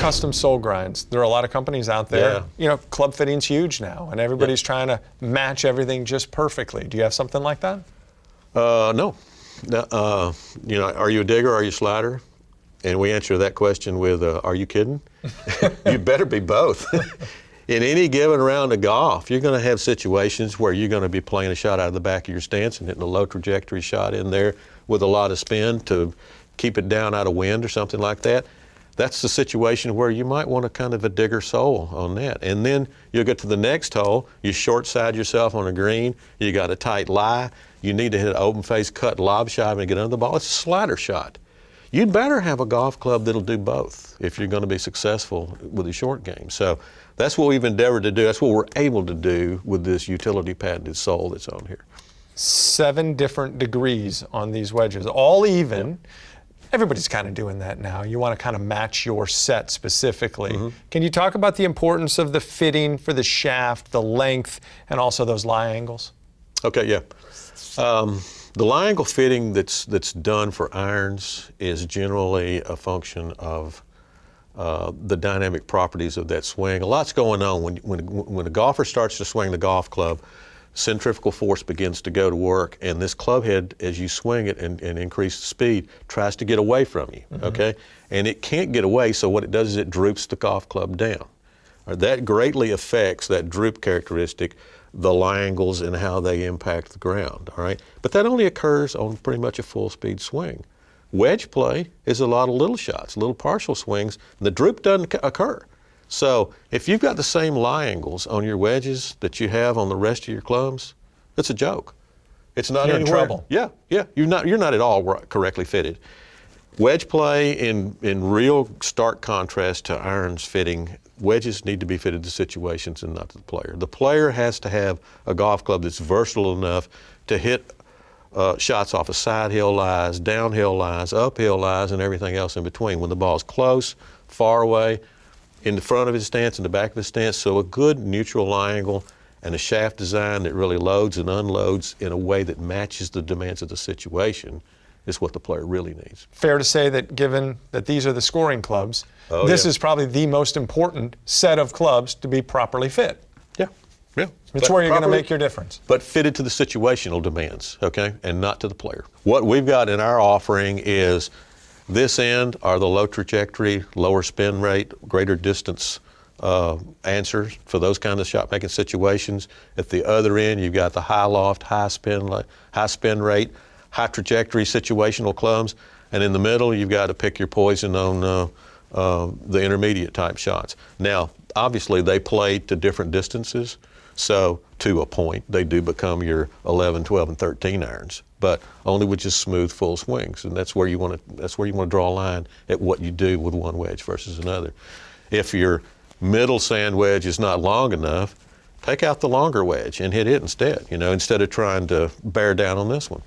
custom sole grinds. There are a lot of companies out there. Yeah. You know, club fitting's huge now, and everybody's trying to match everything just perfectly. Do you have something like that? No. You know, are you a digger or are you a slider? And we answer that question with, are you kidding? You better be both. In any given round of golf, you're going to have situations where you're going to be playing a shot out of the back of your stance and hitting a low trajectory shot in there with a lot of spin to keep it down out of wind or something like that. That's the situation where you might want a kind of a digger sole on that. And then you'll get to the next hole, you short side yourself on a green, you got a tight lie, you need to hit an open face cut lob shot and get under the ball. It's a slider shot. You'd better have a golf club that'll do both if you're going to be successful with the short game. So that's what we've endeavored to do. That's what we're able to do with this utility patented sole that's on here. 7 different degrees on these wedges, all even. Yep. Everybody's kind of doing that now. You want to kind of match your set specifically. Can you talk about the importance of the fitting for the shaft, the length, and also those lie angles? Okay, yeah. The lie angle fitting that's done for irons is generally a function of the dynamic properties of that swing. A lot's going on when a golfer starts to swing the golf club. Centrifugal force begins to go to work, and this club head, as you swing it and increase the speed, tries to get away from you, okay? And it can't get away, so what it does is it droops the golf club down. That greatly affects, that droop characteristic, the lie angles and how they impact the ground, all right? But that only occurs on pretty much a full speed swing. Wedge play is a lot of little shots, little partial swings, and the droop doesn't occur. So if you've got the same lie angles on your wedges that you have on the rest of your clubs, it's a joke. It's not You're in anywhere. trouble. Yeah, yeah. You're not at all correctly fitted. Wedge play in real stark contrast to irons fitting, wedges need to be fitted to situations and not to the player. The player has to have a golf club that's versatile enough to hit shots off of side hill lies, downhill lies, uphill lies, and everything else in between. When the ball's close, far away, in the front of his stance, in the back of his stance, so a good neutral lie angle and a shaft design that really loads and unloads in a way that matches the demands of the situation is what the player really needs. Fair to say that given that these are the scoring clubs, this is probably the most important set of clubs to be properly fit. Yeah, yeah. It's where you're going to make your difference. But fitted to the situational demands, okay, and not to the player. What we've got in our offering is this end are the low trajectory, lower spin rate, greater distance answers for those kind of shot making situations. At the other end, you've got the high loft, high spin rate, high trajectory situational clubs, and in the middle, you've got to pick your poison on the intermediate type shots. Now, obviously, they play to different distances, so to a point, they do become your 11, 12, and 13 irons, but only with just smooth, full swings, and that's where you want to draw a line at what you do with one wedge versus another. If your middle sand wedge is not long enough, take out the longer wedge and hit it instead, you know, instead of trying to bear down on this one.